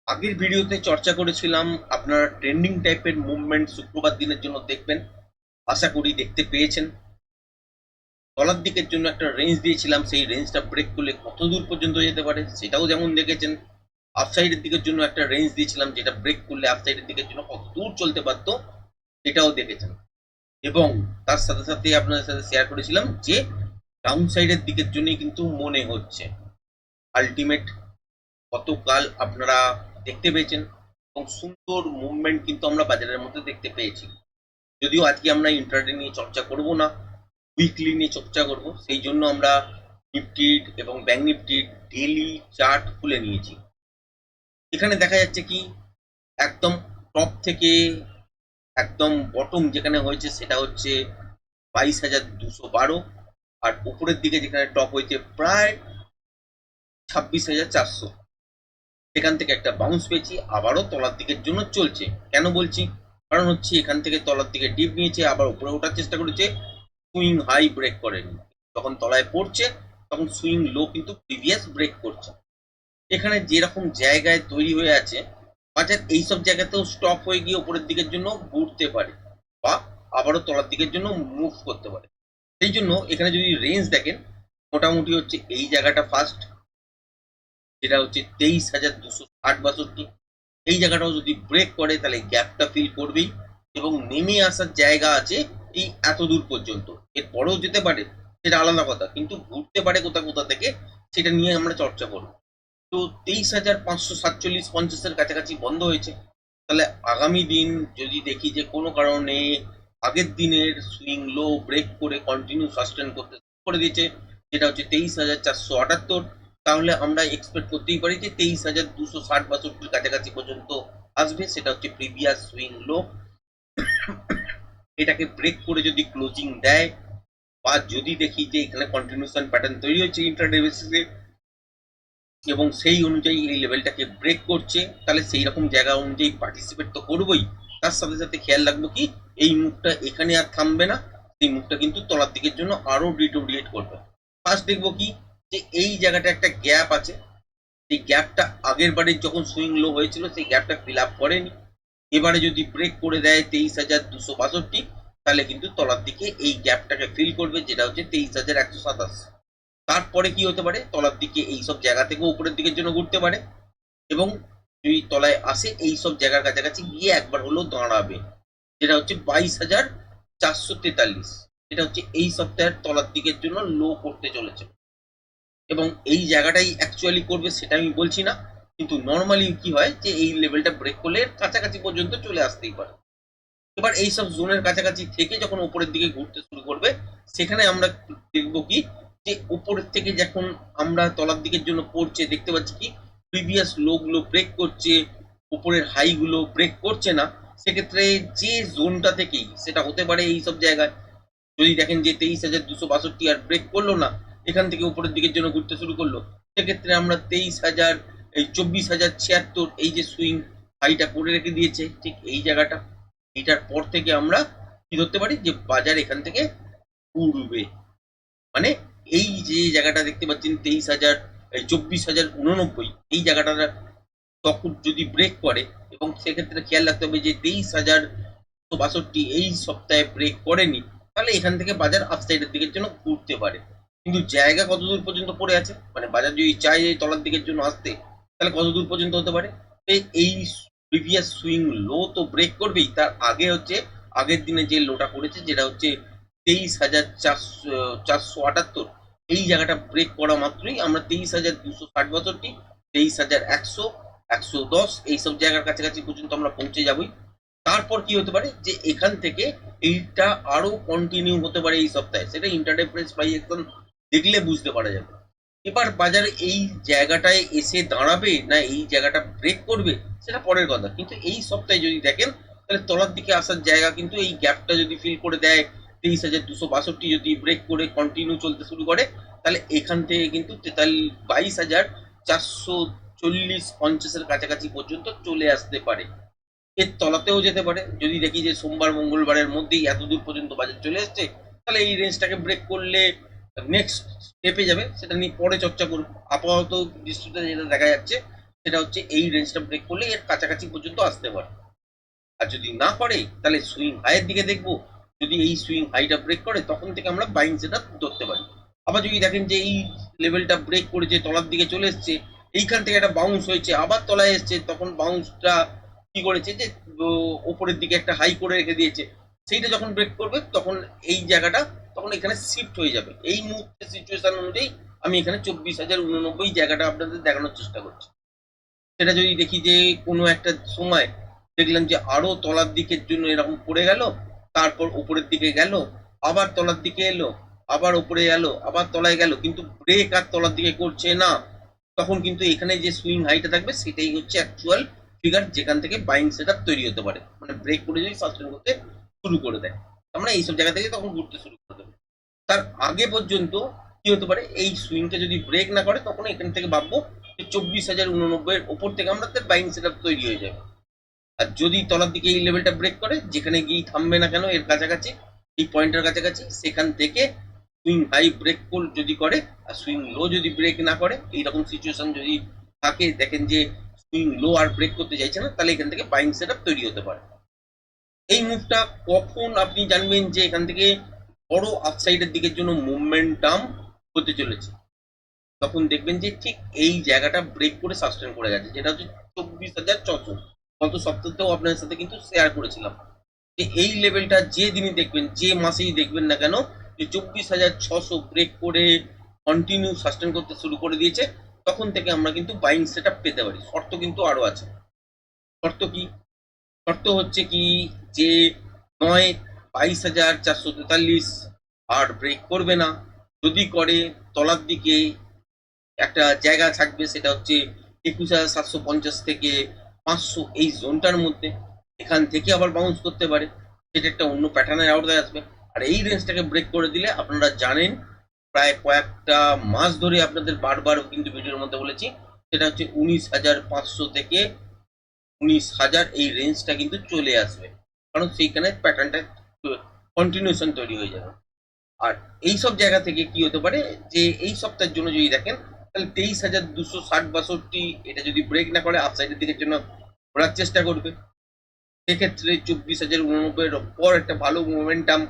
আগের ভিডিওতে চর্চা করেছিলাম আপনারা ট্রেন্ডিং টাইপের মুভমেন্ট শুক্রবার দিনের জন্য দেখবেন। আশা করি দেখতে পেয়েছেন। তলার দিকের জন্য একটা রেঞ্জ দিয়েছিলাম, সেই রেঞ্জটা ব্রেক করলে কত দূর পর্যন্ত যেতে পারে সেটাও যেমন দেখেছেন। আপসাইডের দিকের জন্য একটা রেঞ্জ দিয়েছিলাম, যেটা ব্রেক করলে আপসাইডের দিকের জন্য কত দূর চলতে পারতো এটাও দেখেছেন। এবং তার সাথে সাথে আপনাদের সাথে শেয়ার করেছিলাম যে ডাউন সাইডের দিকের জন্যই কিন্তু মনে হচ্ছে আলটিমেট গতকাল আপনারা দেখতে পেয়েছেন এবং সুন্দর মুভমেন্ট কিন্তু আমরা বাজারের মধ্যে দেখতে পেয়েছি। যদিও আজকে আমরা ইন্ট্রাডে নিয়ে চর্চা করব না, উইকলি নিয়ে চর্চা করব, সেই জন্য আমরা নিফটির এবং ব্যাংক নিফটির ডেইলি চার্ট খুলে নিয়েছি। এখানে দেখা যাচ্ছে কি একদম টপ থেকে একদম বটম যেখানে হয়েছে সেটা হচ্ছে 22,212, আর উপরের দিকে যেখানে টপ হয়েছে প্রায় 26,400। এখান থেকে একটা বাউন্স পেয়েছি, আবারও তলার দিকের জন্য চলছে। কেন বলছি? কারণ হচ্ছে এখান থেকে তলার দিকে ডিপ নিয়েছে, আবার উপরে ওঠার চেষ্টা করেছে, সুইং হাই ব্রেক করেনি। যখন তলায় পড়ছে তখন সুইং লো কিন্তু প্রিভিয়াস ব্রেক করছে। এখানে যেরকম জায়গায় তৈরি হয়ে আছে বাজার এইসব জায়গাতেও স্টপ হয়ে গিয়ে উপরের দিকের জন্য ঘুরতে পারে বা আবারও তলার দিকের জন্য মুভ করতে পারে। সেই জন্য এখানে যদি রেঞ্জ দেখেন, মোটামুটি হচ্ছে এই জায়গাটা ফার্স্ট, যেটা হচ্ছে 23,260-62। এই জায়গাটাও যদি ব্রেক করে তাহলে গ্যাপটা ফিল করবেই এবং নেমে আসার জায়গা আছে এই এত দূর পর্যন্ত। এরপরেও যেতে পারে, সেটা আলাদা কথা, কিন্তু ঘুরতে পারে কোথা কোথা থেকে সেটা নিয়ে আমরা চর্চা করব। তো 23,547-50-এর কাছাকাছি বন্ধ হয়েছে। তাহলে আগামী দিন যদি দেখি যে কোনো কারণে আগের দিনের সুইং লো ব্রেক করে কন্টিনিউ সাস্টেন করতে শুরু করে দিয়েছে, যেটা হচ্ছে 23,478, তাহলে আমরা এক্সপেক্ট করতেই পারি যে 23,260-62 কাছাকাছি পর্যন্ত আসবে। সেটা হচ্ছে প্রিভিয়াস সুইং লো। এটাকে ব্রেক করে যদি ক্লোজিং দেয় বা যদি দেখি যে এখানে কন্টিনিউশন প্যাটার্ন তৈরি হচ্ছে ইন্ট্রাডে বেসিসে এবং সেই অনুযায়ী এই লেভেলটাকে ব্রেক করছে, তাহলে সেই রকম জায়গা অনুযায়ী পার্টিসিপেট তো করবোই। তার সাথে সাথে খেয়াল রাখবো কি এই মুভটা এখানে আর থামবে না, এই মুভটা কিন্তু তলার দিকের জন্য আরো ডিটোরিয়েট করবে। ফার্স্ট দেখবো কি যে এই জায়গাটা একটা গ্যাপ আছে, সেই গ্যাপটা আগের বারে যখন সুইং লো হয়েছিল সেই গ্যাপটা ফিল আপ করেনি। এবারে যদি ব্রেক করে দেয় 23,262, তাহলে কিন্তু তলার দিকে এই গ্যাপটাকে ফিল করবে, যেটা হচ্ছে 23,127। তারপরে কি হতে পারে, তলার দিকে এই সব জায়গা থেকে উপরের দিকের জন্য ঘুরতে পারে এবং যদি তলায় আসে এই সব জায়গার কাছাকাছি গিয়ে একবার হলেও দাঁড়াবে, যেটা হচ্ছে 22,443। এটা হচ্ছে এই সপ্তাহের তলার দিকের জন্য লো করতে চলেছে এবং এই জায়গাটাই অ্যাকচুয়ালি করবে সেটা আমি বলছি না, কিন্তু নর্মালি কি হয় যে এই লেভেলটা ব্রেক করলে কাছাকাছি পর্যন্ত চলে আসতেই পারে। এবার এইসব জোনের কাছাকাছি থেকে যখন উপরের দিকে ঘুরতে শুরু করবে, সেখানে আমরা দেখবো কি যে উপরের থেকে যখন আমরা তলার দিকের জন্য পড়ছে দেখতে পাচ্ছি কি প্রিভিয়াস লো গুলো ব্রেক করছে, উপরের হাই গুলো ব্রেক করছে না। সেক্ষেত্রে যে জোনটা থেকেই সেটা হতে পারে এইসব জায়গায় যদি দেখেন যে 23,262 আর ব্রেক করলো না, এখান থেকে উপরের দিকের জন্য ঘুরতে শুরু করলো, সেক্ষেত্রে আমরা 23,000, এই 24,076 এই যে সুইং হাইটা করে রেখে দিয়েছে ঠিক এই জায়গাটা, এটার পর থেকে আমরা কি ধরতে পারি যে বাজার এখান থেকে উঠবে। মানে এই যে জায়গাটা দেখতে পাচ্ছেন 23,000, এই 24,089, এই জায়গাটা তখন যদি ব্রেক করে, এবং সেক্ষেত্রে খেয়াল রাখতে হবে যে 23,062 এই সপ্তাহে ব্রেক করেনি, তাহলে এখান থেকে বাজার আপসাইডের দিকের জন্য ঘুরতে পারে। কিন্তু জায়গা কত দূর পর্যন্ত পড়ে আছে, মানে বাজার যদি চায় এই তলার দিকের জন্য আসতে, তাহলে কত দূর পর্যন্ত হতে পারে। এই প্রিভিয়াস সুইং লো তো ব্রেক করবেই, তার আগে হচ্ছে আগের দিনে যে লোটা করেছে যেটা হচ্ছে 23,478, এই জায়গাটা ব্রেক করা মাত্রই আমরা 23,260-62, 23,100, 110 এইসব জায়গার কাছাকাছি পর্যন্ত আমরা পৌঁছে যাবই। তারপর কি হতে পারে যে এখান থেকে এইটা আরো কন্টিনিউ হতে পারে এই সপ্তাহে, সেটা ইন্টারডে প্রাইস একদম দেখলে বুঝতে পারা যাবে। এবার বাজারে এই জায়গাটায় এসে দাঁড়াবে না এই জায়গাটা ব্রেক করবে সেটা পরের কথা, কিন্তু এই সপ্তাহে যদি দেখেন তাহলে তলার দিকে আসার জায়গা কিন্তু এই গ্যাপটা যদি ফিল করে দেয়, 23,262 যদি ব্রেক করে কন্টিনিউ চলতে শুরু করে, তাহলে এখান থেকে কিন্তু 22,440-50-এর কাছাকাছি পর্যন্ত চলে আসতে পারে। এর তলাতেও যেতে পারে যদি দেখি যে সোমবার মঙ্গলবারের মধ্যেই এত দূর পর্যন্ত বাজার চলে এসছে, তাহলে এই রেঞ্জটাকে ব্রেক করলে নেক্সট স্টেপে যাবে, সেটা নিয়ে পরে চর্চা করবো। আপাতত দৃষ্টিতে যেটা দেখা যাচ্ছে সেটা হচ্ছে এই রেঞ্জটা ব্রেক করলে এর কাছাকাছি পর্যন্ত আসতে পারে। আর যদি না করে তাহলে সুইং হাইয়ের দিকে দেখবো। যদি এই সুইং হাইটা ব্রেক করে তখন থেকে আমরা বাইং সেটা ধরতে পারি। আবার যদি দেখেন যে এই লেভেলটা ব্রেক করেছে, তলার দিকে চলে এসছে, এইখান থেকে একটা বাউন্স হয়েছে, আবার তলায় এসছে, তখন বাউন্সটা কি করেছে যে ওপরের দিকে একটা হাই করে রেখে দিয়েছে, সেইটা যখন ব্রেক করবে তখন এই জায়গাটা তখন এখানে শিফট হয়ে যাবে। এই মুহূর্তে সিচুয়েশন অনুযায়ী আমি এখানে 24,089 জায়গাটা আপনাদের দেখানোর চেষ্টা করছি। সেটা যদি দেখি যে কোনো একটা সময় দেখলাম যে আরো তলার দিকের জন্য এরকম পড়ে গেল, তারপর উপরের দিকে গেল, আবার তলার দিকে এলো, আবার উপরে গেল, আবার তলায় গেল, কিন্তু ব্রেক আর তলার দিকে করছে না, তখন কিন্তু এখানে যে সুইং হাইটা থাকবে সেটাই হচ্ছে অ্যাকচুয়াল ফিগার যেখান থেকে বাইং সেটআপ তৈরি হতে পারে। মানে ব্রেক করে যদি সাস্টেন করতে শুরু করে দেয়, আমরা এইসব জায়গা থেকে তখন ঘুরতে শুরু করে দেবো। তার আগে পর্যন্ত কি হতে পারে, এই সুইংটা যদি ব্রেক না করে তখন এখান থেকে ভাববো যে 24,089 এর ওপর থেকে আমাদের বাইং সেটআপ তৈরি হয়ে যাবে। আর যদি তলার দিকে এই লেভেলটা ব্রেক করে, যেখানে গিয়ে থামবে না কেন এর কাছাকাছি, এই পয়েন্টের কাছাকাছি, সেখান থেকে সুইং হাই ব্রেক যদি করে আর সুইং লো যদি ব্রেক না করে, এইরকম সিচুয়েশন যদি থাকে, দেখেন যে সুইং লো আর ব্রেক করতে চাইছে না, তাহলে এখান থেকে বাইং সেটআপ তৈরি হতে পারে। এই মুভটা কখন আপনি জানবেন যে এখান থেকে বড় আপসাইডের দিকের জন্য মুভমেন্টাম হতে চলেছে, তখন দেখবেন যে ঠিক এই জায়গাটা ব্রেক করে সাস্টেন করে গেছে, যেটা হচ্ছে 24,600। গত সপ্তাহতেও আপনাদের সাথে কিন্তু শেয়ার করেছিলাম যে এই লেভেলটা যে দিনই দেখবেন, যে মাসেই দেখবেন না কেন, যে 24,600 ব্রেক করে কন্টিনিউ সাস্টেন করতে শুরু করে দিয়েছে, তখন থেকে আমরা কিন্তু বাইং সেট আপ পেতে পারি। শর্ত কিন্তু আরো আছে। শর্ত কি? শর্ত হচ্ছে কি যে নয় 22,443 আর ব্রেক করবে না, যদি করে তলার দিকে একটা জায়গা থাকবে, সেটা হচ্ছে 21,750 থেকে 500 এই জোনটার মধ্যে, এখান থেকে আবার বাউন্স করতে পারে, সেটা একটা অন্য প্যাটার্নের আওতায় আসবে। আর এই রেঞ্জটাকে ব্রেক করে দিলে আপনারা জানেন, প্রায় কয়েকটা মাস ধরে আপনাদের বারবার কিন্তু ভিডিওর মধ্যে বলেছি, সেটা হচ্ছে 19,500 থেকে 19,000 এই রেঞ্জটা কিন্তু চলে আসবে, কারণ সেইখানে প্যাটার্নটা কন্টিনিউশন তৈরি হয়ে যাবে। আর এই সব জায়গা থেকে কি হতে পারে যে এই সপ্তাহের জন্য যদি দেখেন, তাহলে 23,260-62 এটা যদি ব্রেক না করে আপসাইডের দিকের জন্য ঘোরার চেষ্টা করবে, সেক্ষেত্রে 24,089 এর পর একটা ভালো মোমেন্টাম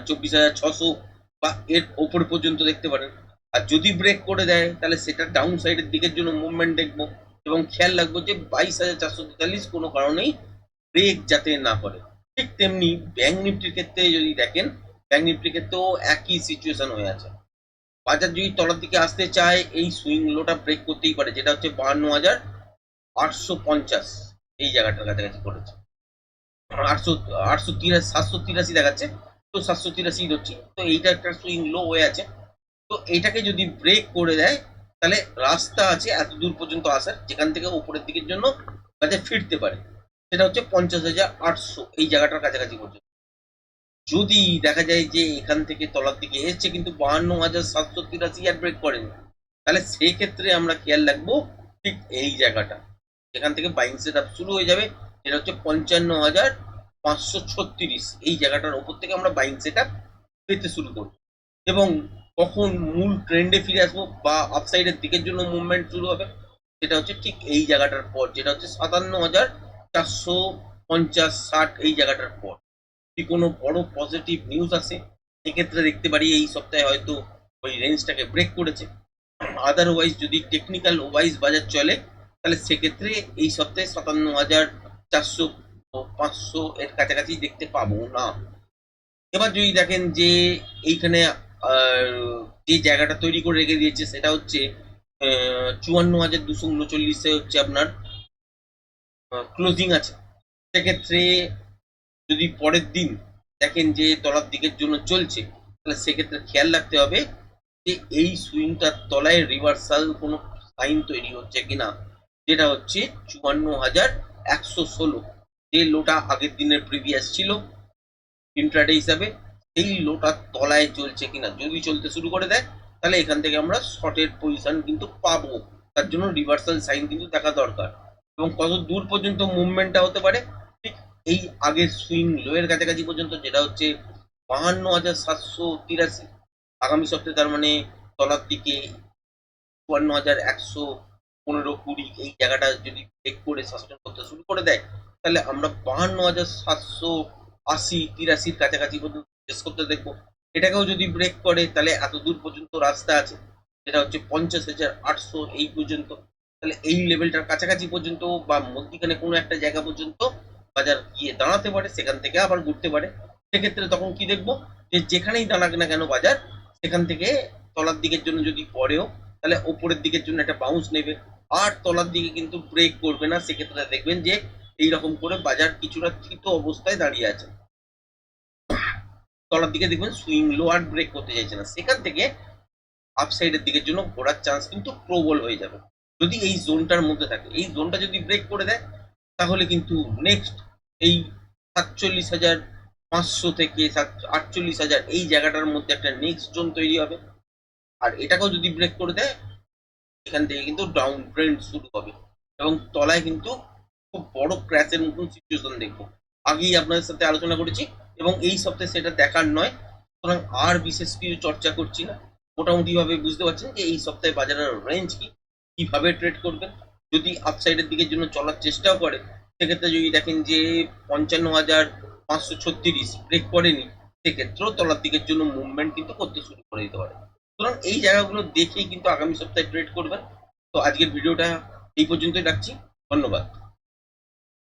24,600 বা এর ওপর পর্যন্ত দেখতে পারেন। আর যদি ব্রেক করে দেয় তাহলে সেটা ডাউন সাইডের দিকের জন্য মুভমেন্ট দেখবো, এবং খেয়াল রাখবো যে 22,443 কোনো কারণেই ব্রেক যাতে না করে। ঠিক তেমনি ব্যাংক নিফটির ক্ষেত্রে যদি দেখেন, ব্যাংক নিফটির ক্ষেত্রেও একই সিচুয়েশন হয়ে আছে। বাজার যদি তলার দিকে আসতে চায়, এই সুইং লোটা ব্রেক করতেই পারে, যেটা হচ্ছে 52,850 এই জায়গাটার কাছাকাছি করেছে। 783 দেখাচ্ছে, তো 783 ধরছি, তো এইটা একটা সুইং লো হয়ে আছে। তো এইটাকে যদি ব্রেক করে দেয়, তাহলে রাস্তা আছে এত দূর পর্যন্ত আসার, যেখান থেকে উপরের দিকের জন্য বাজার ফিরতে পারে, সেটা হচ্ছে 50,800 এই জায়গাটার কাছাকাছি পর্যন্ত। যদি দেখা যায় যে এখান থেকে তলার দিকে এসছে কিন্তু 52,783 আর ব্রেক করেনি, তাহলে সেই ক্ষেত্রে আমরা খেয়াল রাখবো ঠিক এই জায়গাটা, যেখান থেকে বাইং সেট আপ শুরু হয়ে যাবে, যেটা হচ্ছে 55,536 এই জায়গাটার ওপর থেকে আমরা বাইং সেট আপ পেতে শুরু করবো। এবং কখন মূল ট্রেন্ডে ফিরে আসবো বা আপসাইডের দিকের জন্য মুভমেন্ট শুরু হবে, সেটা হচ্ছে ঠিক এই জায়গাটার পর, যেটা হচ্ছে 57,450-60 এই জায়গাটার পর। যদি কোনো বড় পজিটিভ নিউজ আসে, সেক্ষেত্রে দেখতে পারি এই সপ্তাহে হয়তো ওই রেঞ্জটাকে ব্রেক করেছে। আদারওয়াইজ যদি টেকনিক্যাল ওয়াইজ বাজার চলে, তাহলে সেক্ষেত্রে এই সপ্তাহে 57,400-500 এর কাছাকাছি দেখতে পাবো না। এবার যদি দেখেন যে এইখানে যে জায়গাটা তৈরি করে রেখে দিয়েছে, সেটা হচ্ছে 54,239 হচ্ছে আপনার ক্লোজিং আছে, সেক্ষেত্রে যদি পরের দিন দেখেন যে তলার দিকের জন্য চলছে, তাহলে সেক্ষেত্রে খেয়াল রাখতে হবে যে এই সুইংটার তলায় রিভার্সাল কোনো সাইন তৈরি হচ্ছে কিনা, যেটা হচ্ছে 54,116, যে লোটা আগের দিনের প্রিভিয়াস ছিল ইন্ট্রাডে হিসাবে, সেই লোটার তলায় চলছে কিনা। যদি চলতে শুরু করে দেয়, তাহলে এখান থেকে আমরা শর্টের পজিশন কিন্তু পাবো। তার জন্য রিভার্সাল সাইন কিন্তু দেখা দরকার। এবং কত দূর পর্যন্ত মুভমেন্টটা হতে পারে, ঠিক এই আগের সুইং লোয়ের কাছাকাছি পর্যন্ত, যেটা হচ্ছে 52,783 আগামী সপ্তাহে, তার মানে তলার দিকে 54,100 15-20 এই জায়গাটা যদি ব্রেক করে সাস্টেন করতে শুরু করে দেয়, তাহলে আমরা 52,780-83 কাছাকাছি পর্যন্ত শেষ করতে দেখবো। এটাকেও যদি ব্রেক করে তাহলে এত দূর পর্যন্ত রাস্তা আছে, যেটা হচ্ছে 50,800 এই পর্যন্ত। তাহলে এই লেভেলটার কাছাকাছি পর্যন্ত বা মধ্যিখানে কোনো একটা জায়গা পর্যন্ত বাজার গিয়ে দাঁড়াতে পারে, সেখান থেকে আবার ঘুরতে পারে। সেক্ষেত্রে তখন কি দেখবো, যে যেখানেই দাঁড়াক না কেন বাজার, সেখান থেকে তলার দিকের জন্য যদি পড়েও, তাহলে ওপরের দিকের জন্য একটা বাউন্স নেবে, আর তলার দিকে কিন্তু ব্রেক করবে না। সেক্ষেত্রে দেখবেন যে এইরকম করে বাজার কিছুটা থিত অবস্থায় দাঁড়িয়ে আছে, তলার দিকে দেখবেন সুইং লো আর ব্রেক করতে চাইছে না। সেখান থেকে আপসাইডের দিকের জন্য ঘোরার চান্স কিন্তু প্রবল হয়ে যাবে যদি এই জোনটার মধ্যে থাকে। এই জোনটা যদি ব্রেক করে দেয়, তাহলে কিন্তু নেক্সট এই 47,500 থেকে 48,000 এই জায়গাটার মধ্যে একটা নেক্সট জোন তৈরি হবে। আর এটাকেও যদি ব্রেক করে দেয়, এখান থেকে কিন্তু ডাউন ট্রেন্ড শুরু হবে এবং তলায় কিন্তু খুব বড় ক্র্যাশের মতন সিচুয়েশন দেখবো। আগেই আপনাদের সাথে আলোচনা করেছি এবং এই সপ্তাহে সেটা দেখার নয়, সুতরাং আর বিশেষ কিছু চর্চা করছি না। মোটামুটি ভাবে বুঝতে পারছেন যে এই সপ্তাহে বাজারের রেঞ্জ কি, কিভাবে ট্রেড করবেন। যদি আপসাইডের দিকের জন্য চলার চেষ্টাও করে, সেক্ষেত্রে যদি দেখেন যে 55,536 ব্রেক করেনি, সেক্ষেত্রেও তলার দিকের জন্য মুভমেন্ট কিন্তু করতে শুরু করে দিতে পারে। সুতরাং এই জায়গাগুলো দেখেই কিন্তু আগামী সপ্তাহে ট্রেড করবেন। তো আজকের ভিডিওটা এই পর্যন্তই রাখছি। ধন্যবাদ।